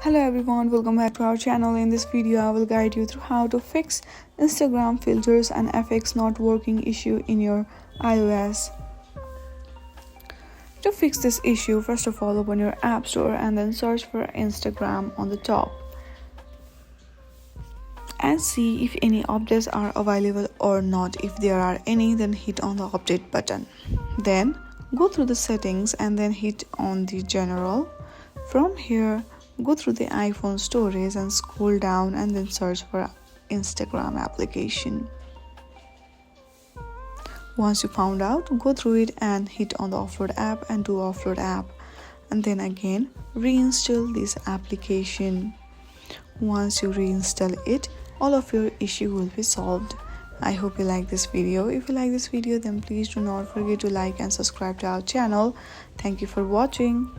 Hello everyone, welcome back to our channel. In this video I will guide you through how to fix Instagram filters and FX not working issue in your iOS. To fix this issue, first of all open your app store and then search for Instagram on the top and see if any updates are available or not. If there are any, then hit on the update button. Then go through the settings and then hit on the general. From here go through the iPhone storage and scroll down and then search for Instagram application. Once you found out, go through it and hit on the Offload app and do Offload app, and then again reinstall this application. Once you reinstall it, all of your issue will be solved. I hope you like this video. If you like this video, then please do not forget to like and subscribe to our channel. Thank you for watching.